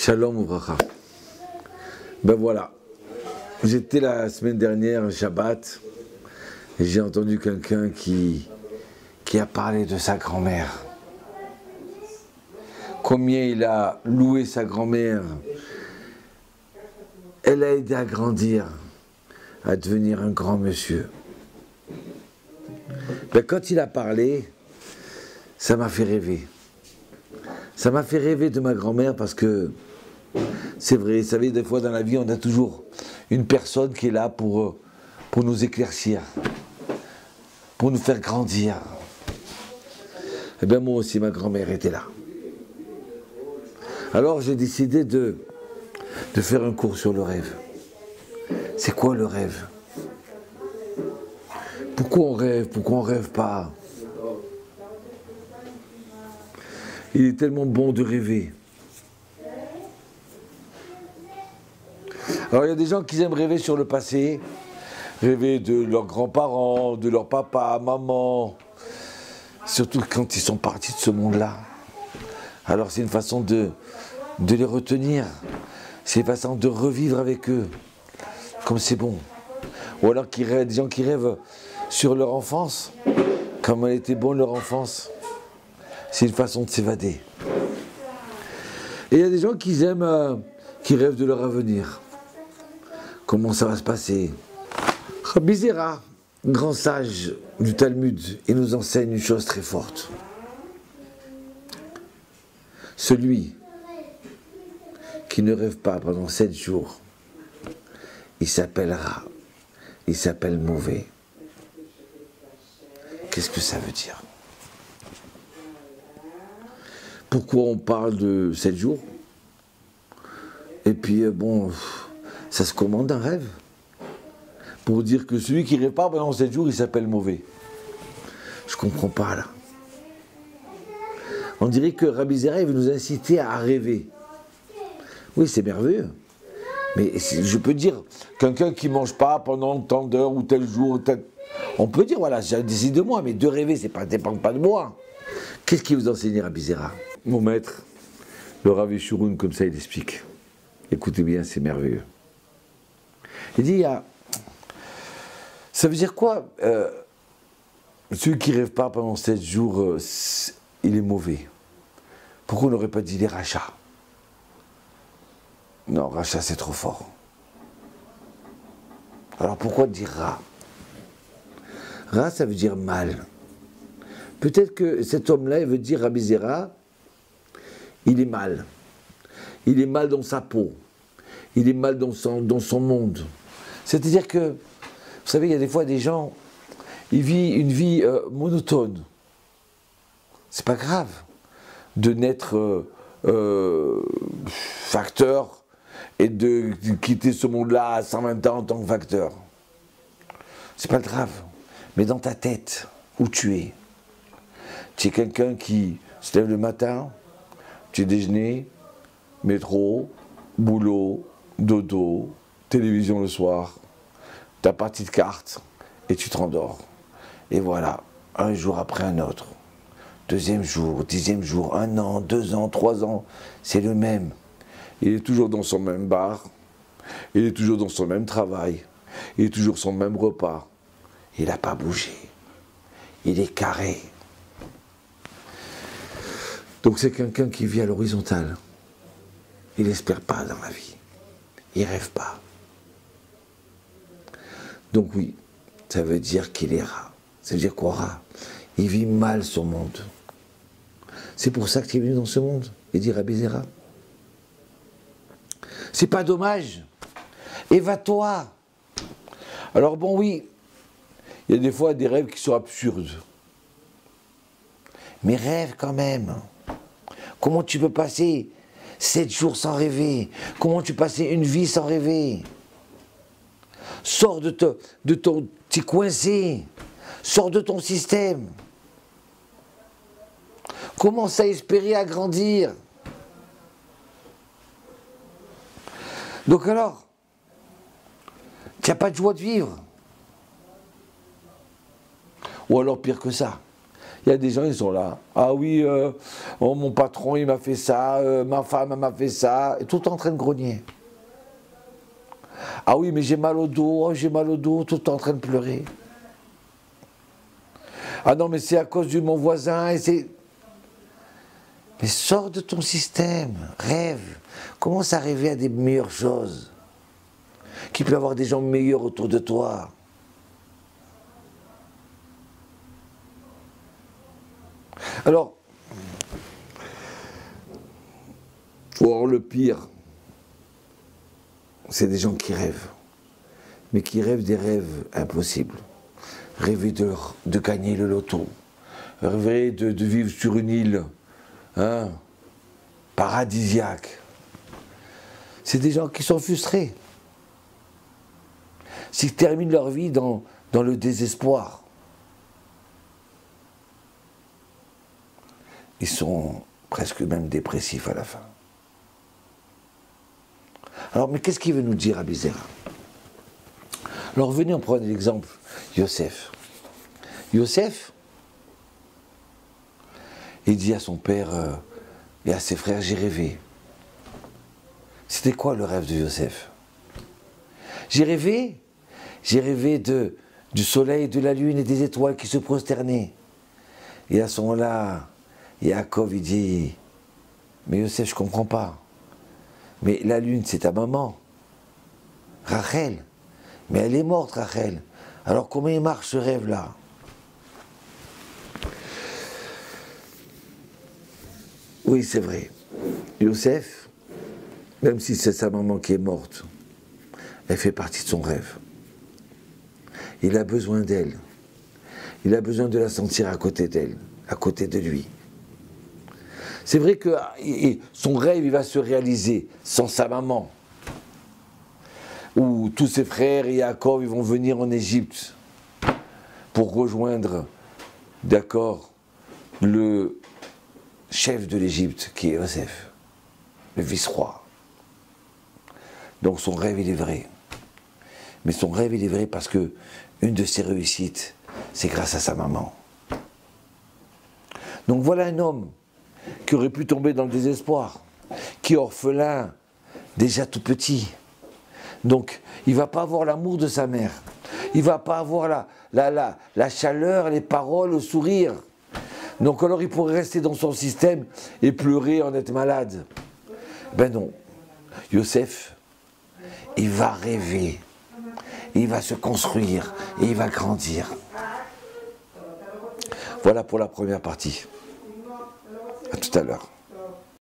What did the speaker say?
Shalom Ouvracha. Ben voilà, j'étais la semaine dernière, Shabbat, et j'ai entendu quelqu'un qui a parlé de sa grand-mère. Combien il a loué sa grand-mère. Elle a aidé à grandir, à devenir un grand monsieur. Ben quand il a parlé, ça m'a fait rêver. Ça m'a fait rêver de ma grand-mère parce que c'est vrai, vous savez, des fois dans la vie, on a toujours une personne qui est là pour nous éclaircir, pour nous faire grandir. Eh bien moi aussi, ma grand-mère était là. Alors j'ai décidé de faire un cours sur le rêve. C'est quoi le rêve? Pourquoi on rêve? Pourquoi on ne rêve pas? Il est tellement bon de rêver. Alors il y a des gens qui aiment rêver sur le passé, rêver de leurs grands-parents, de leur papa, maman, surtout quand ils sont partis de ce monde-là. Alors c'est une façon de les retenir, c'est une façon de revivre avec eux, comme c'est bon. Ou alors des gens qui rêvent sur leur enfance, comme elle était bonne leur enfance. C'est une façon de s'évader. Et il y a des gens qui rêvent de leur avenir. Comment ça va se passer? Rabbi Zera, grand sage du Talmud, il nous enseigne une chose très forte. Celui qui ne rêve pas pendant 7 jours, il s'appellera, il s'appelle mauvais. Qu'est-ce que ça veut dire? Pourquoi on parle de 7 jours? Et puis, bon, ça se commande un rêve. Pour dire que celui qui ne rêve pas pendant 7 jours, il s'appelle mauvais. Je ne comprends pas, là. On dirait que Rabbi Zera veut nous inciter à rêver. Oui, c'est merveilleux. Mais je peux dire, quelqu'un qui ne mange pas pendant tant d'heures ou tel jour, on peut dire, voilà, j'ai décidé de moi, mais de rêver, ça ne dépend pas de moi. Qu'est-ce qui vous enseigne Rabbi Zera? Mon maître, le Rav Yeshurun, comme ça, il explique. Écoutez bien, c'est merveilleux. Il dit, ça veut dire quoi? Celui qui ne rêve pas pendant 7 jours, il est mauvais. Pourquoi on n'aurait pas dit les rachats? Non, rachat c'est trop fort. Alors pourquoi dire ra? Ra, ça veut dire mal. Peut-être que cet homme-là, il veut dire Rabbi Zera, il est mal. Il est mal dans sa peau. Il est mal dans son monde. C'est-à-dire que, vous savez, il y a des fois des gens, ils vivent une vie monotone. C'est pas grave de naître facteur et de quitter ce monde-là à 120 ans en tant que facteur. C'est pas grave. Mais dans ta tête, où tu es quelqu'un qui se lève le matin, tu déjeunes, métro, boulot, dodo, télévision le soir, ta partie de cartes, et tu te rendors. Et voilà, un jour après un autre. 2e jour, 10e jour, 1 an, 2 ans, 3 ans, c'est le même. Il est toujours dans son même bar, il est toujours dans son même travail, il est toujours son même repas. Il n'a pas bougé. Il est carré. Donc c'est quelqu'un qui vit à l'horizontale. Il n'espère pas dans la vie. Il ne rêve pas. Donc oui, ça veut dire qu'il est rat. Ça veut dire quoi rat? Il vit mal son monde. C'est pour ça qu'il est venu dans ce monde. Il dit Rabbi Zera. C'est pas dommage. Évade-toi. Alors bon oui, il y a des fois des rêves qui sont absurdes. Mais rêve quand même. Comment tu peux passer 7 jours sans rêver? Comment tu peux passer une vie sans rêver? Sors de ton... T'es coincé. Sors de ton système. Commence à espérer à grandir. Donc alors, tu n'as pas de joie de vivre. Ou alors pire que ça, Il y a des gens, ils sont là. Ah oui, oh, mon patron, il m'a fait ça, ma femme, elle m'a fait ça, et tout en train de grogner. Ah oui, mais j'ai mal au dos, oh, j'ai mal au dos, tout en train de pleurer. Ah non, mais c'est à cause de mon voisin, et c'est... Mais sors de ton système, rêve, commence à rêver à des meilleures choses. Qu'il peut y avoir des gens meilleurs autour de toi. Alors, or le pire, c'est des gens qui rêvent, mais qui rêvent des rêves impossibles. Rêver de gagner le loto, rêver de vivre sur une île paradisiaque. C'est des gens qui sont frustrés. S'ils terminent leur vie dans le désespoir. Ils sont presque même dépressifs à la fin. Alors, mais qu'est-ce qu'il veut nous dire Rabbi Zera? Alors, venez, on prend l'exemple Yosef. Yosef, il dit à son père et à ses frères, j'ai rêvé. C'était quoi le rêve de Yosef? J'ai rêvé du soleil, de la lune et des étoiles qui se prosternaient. Et à ce moment-là, Yaakov, il dit, mais Yosef, je ne comprends pas. Mais la lune, c'est ta maman, Rachel. Mais elle est morte, Rachel. Alors comment il marche ce rêve-là? Oui, c'est vrai. Yosef, même si c'est sa maman qui est morte, elle fait partie de son rêve. Il a besoin d'elle. Il a besoin de la sentir à côté d'elle, à côté de lui. C'est vrai que son rêve, il va se réaliser sans sa maman. Où tous ses frères et Yaakov, ils vont venir en Égypte pour rejoindre, d'accord, le chef de l'Égypte, qui est Yosef, le vice-roi. Donc son rêve, il est vrai. Mais son rêve, il est vrai parce que une de ses réussites, c'est grâce à sa maman. Donc voilà un homme qui aurait pu tomber dans le désespoir, qui est orphelin, déjà tout petit. Donc, il ne va pas avoir l'amour de sa mère. Il ne va pas avoir la chaleur, les paroles, le sourire. Donc alors, il pourrait rester dans son système et pleurer en être malade. Ben non. Yosef, il va rêver. Il va se construire et il va grandir. Voilà pour la première partie. À tout à l'heure.